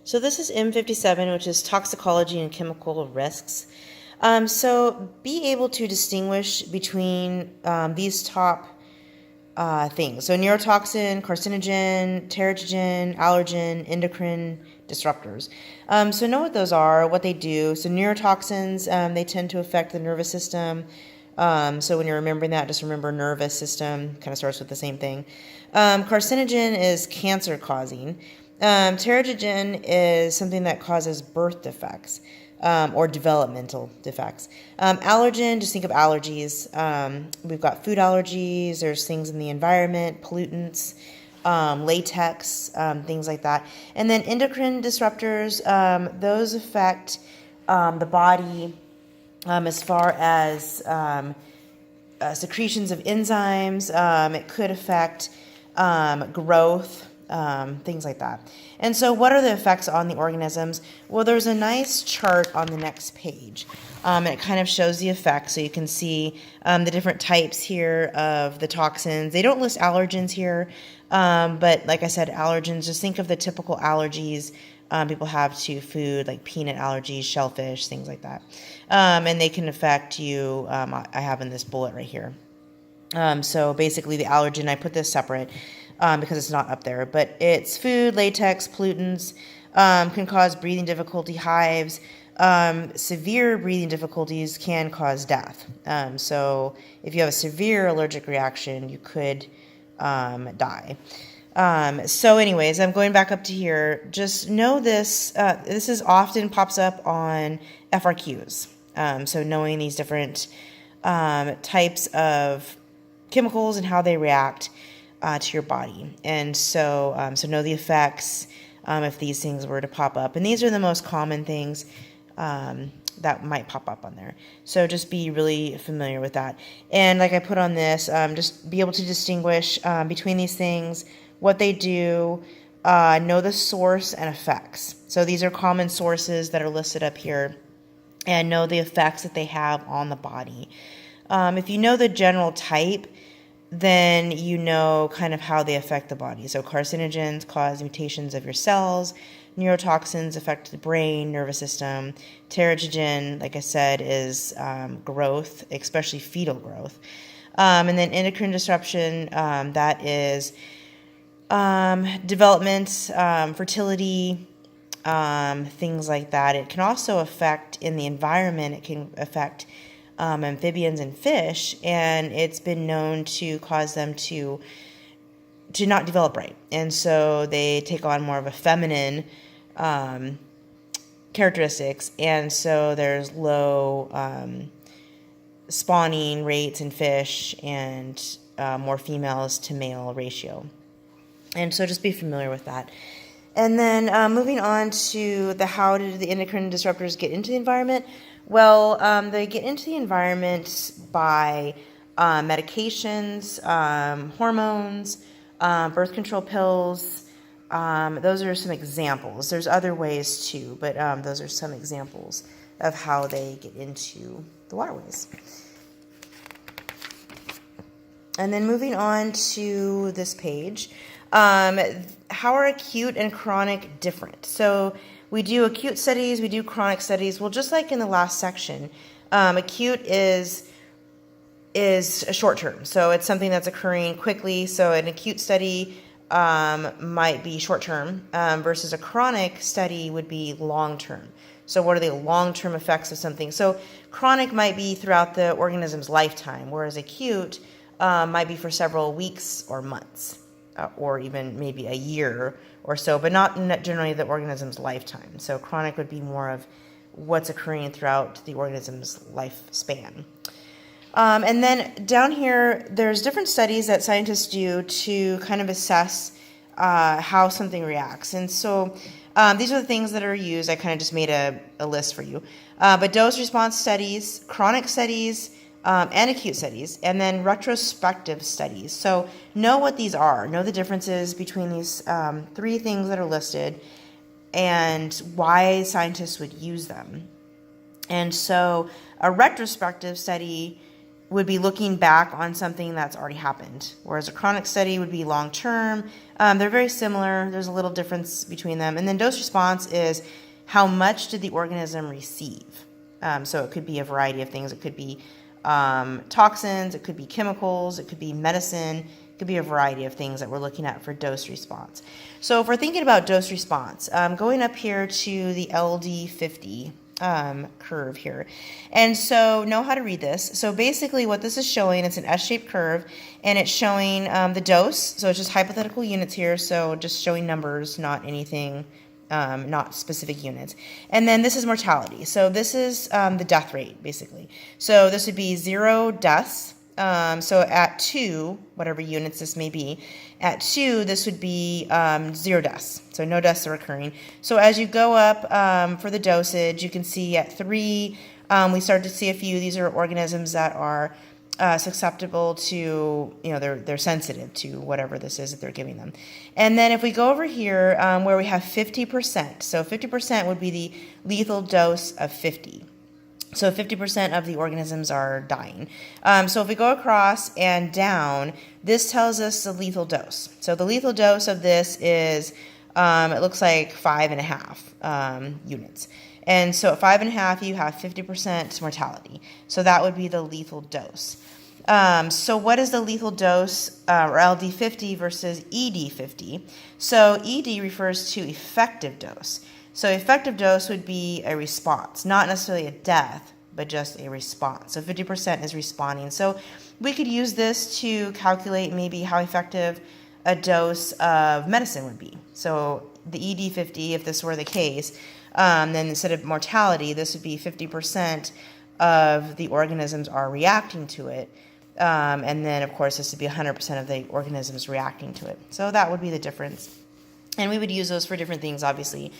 So this is M57, which is toxicology and chemical risks. So be able to distinguish between these top things. So neurotoxin, carcinogen, teratogen, allergen, endocrine disruptors. So know what those are, what they do. So neurotoxins, they tend to affect the nervous system. So when you're remembering that, just remember nervous system, kind of starts with the same thing. Carcinogen is cancer causing. Teratogen is something that causes birth defects or developmental defects. Allergen, just think of allergies. We've got food allergies, there's things in the environment, pollutants, latex, things like that. And then endocrine disruptors, those affect the body as far as secretions of enzymes. It could affect growth, things like that. And so what are the effects on the organisms? Well, there's a nice chart on the next page. And it kind of shows the effects. So you can see the different types here of the toxins. They don't list allergens here, but like I said, allergens, just think of the typical allergies people have to food, like peanut allergies, shellfish, things like that. And they can affect you. I have in this bullet right here. So basically the allergen, I put this separate because it's not up there, but it's food, latex, pollutants, can cause breathing difficulty, hives. Severe breathing difficulties can cause death. So if you have a severe allergic reaction, you could die. So anyways, I'm going back up to here. Just know this, this is often pops up on FRQs. So knowing these different types of chemicals and how they react to your body. And so, so know the effects if these things were to pop up. And these are the most common things that might pop up on there. So just be really familiar with that. And like I put on this, just be able to distinguish between these things, what they do, know the source and effects. So these are common sources that are listed up here, and know the effects that they have on the body. If you know the general type, then you know kind of how they affect the body. So carcinogens cause mutations of your cells. Neurotoxins affect the brain, nervous system. Teratogen, like I said, is growth, especially fetal growth. And then endocrine disruption, that is development, fertility, things like that. It can also affect in the environment. It can affect amphibians and fish, and it's been known to cause them to not develop right. And so they take on more of a feminine characteristics, and so there's low spawning rates in fish and more females to male ratio. And so just be familiar with that. And then moving on to how did the endocrine disruptors get into the environment? Well, they get into the environment by medications, hormones, birth control pills. Those are some examples. There's other ways too, but those are some examples of how they get into the waterways. And then moving on to this page, how are acute and chronic different? So we do acute studies, we do chronic studies. Well, just like in the last section, acute is a short term. So it's something that's occurring quickly. So an acute study might be short term versus a chronic study would be long term. So what are the long-term effects of something? So chronic might be throughout the organism's lifetime, whereas acute might be for several weeks or months. Or even maybe a year or so, but not generally the organism's lifetime. So chronic would be more of what's occurring throughout the organism's lifespan. And then down here, there's different studies that scientists do to kind of assess how something reacts. And so these are the things that are used. I kind of just made a list for you. But dose response studies, chronic studies, and acute studies, and then retrospective studies. So know what these are. Know the differences between these three things that are listed and why scientists would use them. And so a retrospective study would be looking back on something that's already happened, whereas a chronic study would be long-term. They're very similar. There's a little difference between them. And then dose response is how much did the organism receive? So it could be a variety of things. It could be toxins, it could be chemicals, it could be medicine, it could be a variety of things that we're looking at for dose response. So if we're thinking about dose response, going up here to the LD50 curve here. And so know how to read this. So basically what this is showing, it's an S-shaped curve, and it's showing the dose. So it's just hypothetical units here, so just showing numbers, not anything, not specific units. And then this is mortality. So this is the death rate, basically. So this would be 0 deaths. So at 2, whatever units this may be, at 2, this would be 0 deaths. So no deaths are occurring. So as you go up for the dosage, you can see at 3, we start to see a few. These are organisms that are susceptible to, they're sensitive to whatever this is that they're giving them. And then if we go over here where we have 50%, so 50% would be the lethal dose of 50. So 50% of the organisms are dying. So if we go across and down, this tells us the lethal dose. So the lethal dose of this is, it looks like 5.5 units. And so at 5.5, you have 50% mortality. So that would be the lethal dose. So what is the lethal dose, or LD50 versus ED50? So ED refers to effective dose. So effective dose would be a response, not necessarily a death, but just a response. So 50% is responding. So we could use this to calculate maybe how effective a dose of medicine would be. So the ED50, if this were the case, then instead of mortality, this would be 50% of the organisms are reacting to it. And then, of course, this would be 100% of the organisms reacting to it. So that would be the difference. And we would use those for different things, obviously,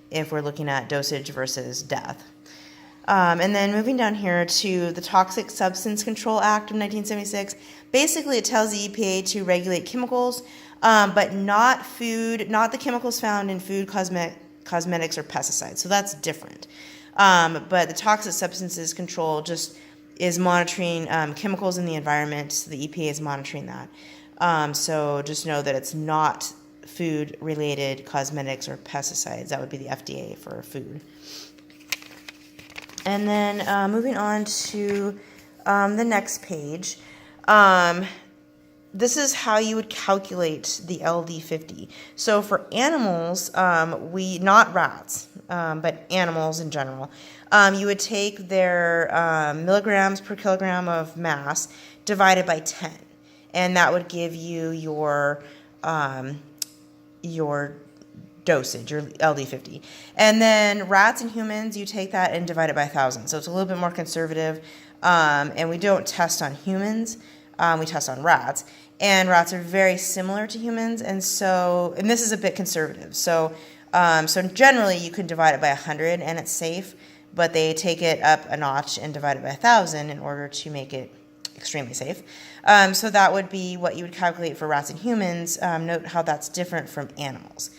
if we're looking at dosage versus death. And then moving down here to the Toxic Substance Control Act of 1976, basically it tells the EPA to regulate chemicals, but not food, not the chemicals found in food, cosmetics, or pesticides. So that's different. But the Toxic Substances Control just is monitoring chemicals in the environment. So the EPA is monitoring that. So just know that it's not food-related cosmetics or pesticides. That would be the FDA for food. And then moving on to the next page, this is how you would calculate the LD50. So for animals, not rats, but animals in general, you would take their milligrams per kilogram of mass divided by 10, and that would give you your dosage, your LD50. And then rats and humans, you take that and divide it by 1,000. So it's a little bit more conservative. And we don't test on humans. We test on rats. And rats are very similar to humans. And this is a bit conservative. So generally you can divide it by 100 and it's safe, but they take it up a notch and divide it by 1,000 in order to make it extremely safe. So that would be what you would calculate for rats and humans. Note how that's different from animals.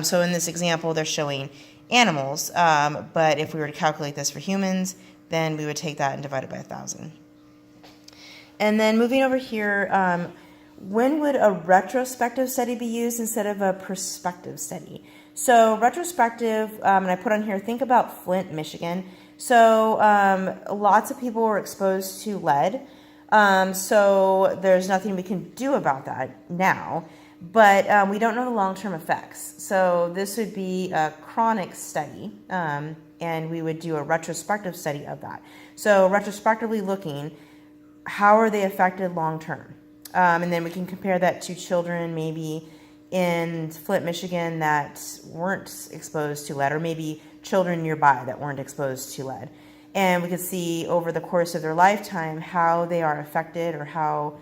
So in this example, they're showing animals, but if we were to calculate this for humans, then we would take that and divide it by 1,000. And then moving over here, when would a retrospective study be used instead of a prospective study? So retrospective, and I put on here, think about Flint, Michigan. So lots of people were exposed to lead, so there's nothing we can do about that now. But we don't know the long-term effects. So this would be a chronic study, and we would do a retrospective study of that. So retrospectively looking, how are they affected long-term? And then we can compare that to children maybe in Flint, Michigan that weren't exposed to lead, or maybe children nearby that weren't exposed to lead. And we can see over the course of their lifetime how they are affected or how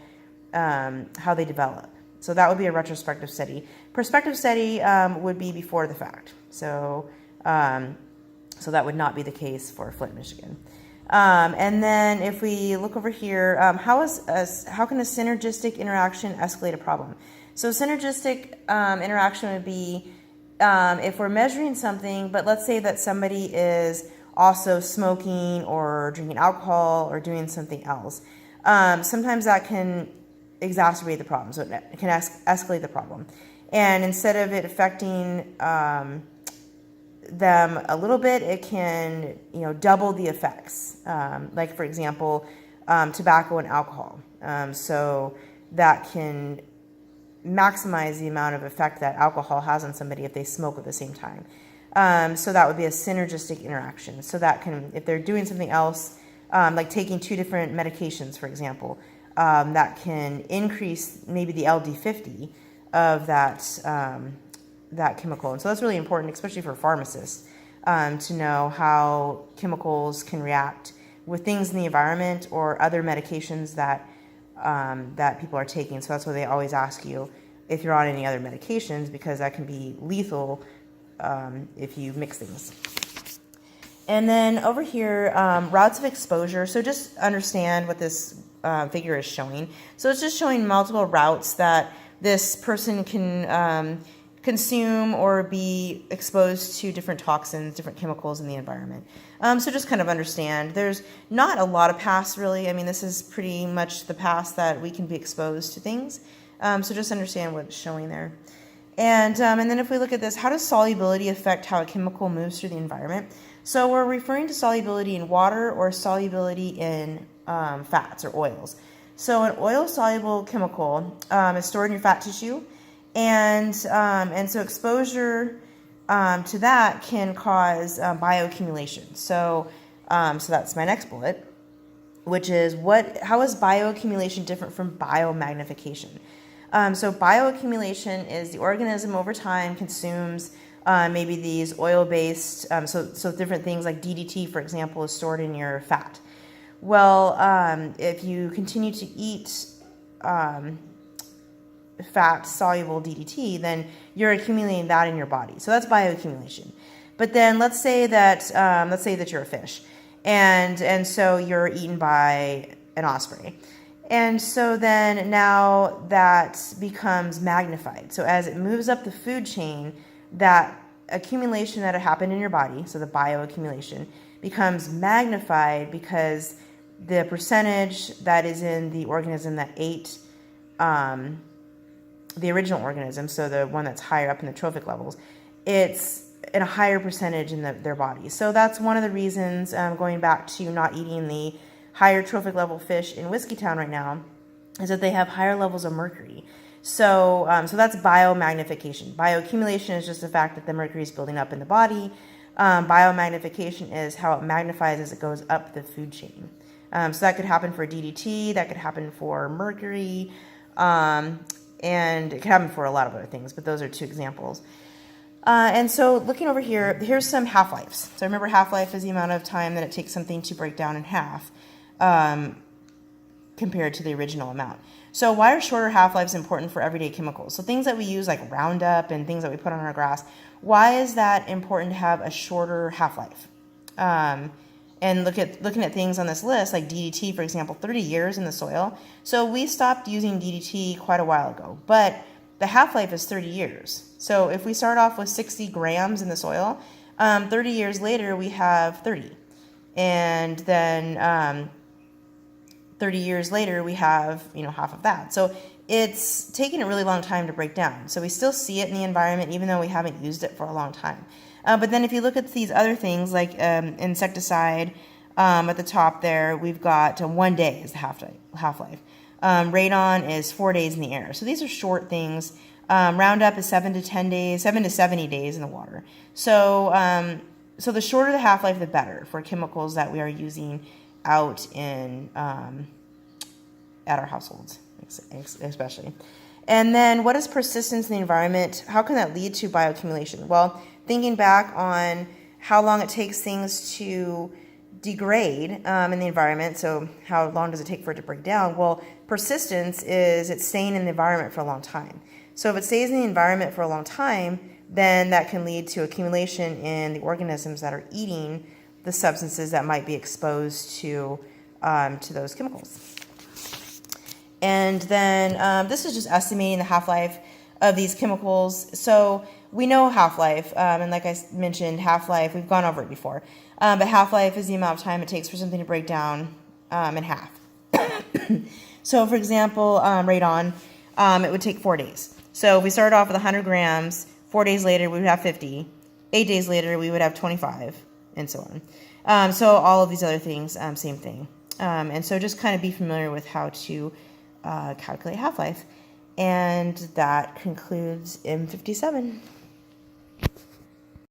they develop. So that would be a retrospective study. Prospective study would be before the fact. So that would not be the case for Flint, Michigan. And then if we look over here, how can a synergistic interaction escalate a problem? So synergistic interaction would be if we're measuring something, but let's say that somebody is also smoking or drinking alcohol or doing something else. sometimes that can exacerbate the problem, so it can escalate the problem. And instead of it affecting them a little bit, it can, double the effects. Like, for example, tobacco and alcohol. So that can maximize the amount of effect that alcohol has on somebody if they smoke at the same time. So that would be a synergistic interaction. So that can, if they're doing something else, like taking two different medications, for example, that can increase maybe the LD50 of that chemical. And so that's really important, especially for pharmacists, to know how chemicals can react with things in the environment or other medications that people are taking. So that's why they always ask you if you're on any other medications, because that can be lethal if you mix things. And then over here, routes of exposure. So just understand what this figure is showing. So it's just showing multiple routes that this person can consume or be exposed to different toxins, different chemicals in the environment. So just kind of understand. There's not a lot of paths, really. I mean, this is pretty much the paths that we can be exposed to things. So just understand what's showing there. And then if we look at this, how does solubility affect how a chemical moves through the environment? So we're referring to solubility in water or solubility in fats or oils. So an oil-soluble chemical is stored in your fat tissue, and so exposure to that can cause bioaccumulation. So that's my next bullet, which is how is bioaccumulation different from biomagnification? So bioaccumulation is the organism over time consumes maybe these oil-based, so different things like DDT, for example, is stored in your fat. Well, if you continue to eat fat-soluble DDT, then you're accumulating that in your body. So that's bioaccumulation. But then let's say that you're a fish, and so you're eaten by an osprey. And so then now that becomes magnified. So as it moves up the food chain, that accumulation that had happened in your body, so the bioaccumulation, becomes magnified because the percentage that is in the organism that ate the original organism, so the one that's higher up in the trophic levels, it's in a higher percentage in their body. So that's one of the reasons, going back to not eating the higher trophic level fish in Whiskeytown right now, is that they have higher levels of mercury. So that's biomagnification. Bioaccumulation is just the fact that the mercury is building up in the body. Biomagnification is how it magnifies as it goes up the food chain. So that could happen for DDT, that could happen for mercury, and it could happen for a lot of other things, but those are two examples. And so looking over here, here's some half-lives. So remember, half-life is the amount of time that it takes something to break down in half compared to the original amount. So why are shorter half-lives important for everyday chemicals? So things that we use like Roundup and things that we put on our grass, why is that important to have a shorter half-life? And looking at things on this list, like DDT, for example, 30 years in the soil. So we stopped using DDT quite a while ago, but the half-life is 30 years. So if we start off with 60 grams in the soil, 30 years later we have 30. And then 30 years later we have, half of that. So it's taken a really long time to break down. So we still see it in the environment even though we haven't used it for a long time. But then if you look at these other things like insecticide, at the top there, we've got 1 day is the half-life. Radon is 4 days in the air. So these are short things. Roundup is 7 to 70 days in the water. So so the shorter the half-life, the better for chemicals that we are using out in at our households, especially. And then what is persistence in the environment? How can that lead to bioaccumulation? Well, thinking back on how long it takes things to degrade in the environment, so how long does it take for it to break down? Well, persistence is it's staying in the environment for a long time. So if it stays in the environment for a long time, then that can lead to accumulation in the organisms that are eating the substances that might be exposed to those chemicals. And then this is just estimating the half-life of these chemicals. So we know half-life, and like I mentioned, half-life, we've gone over it before, but half-life is the amount of time it takes for something to break down in half. So, for example, radon, it would take 4 days. So if we started off with 100 grams, 4 days later we would have 50. 8 days later we would have 25, and so on. So all of these other things, same thing. And so just kind of be familiar with how to calculate half-life. And that concludes M57.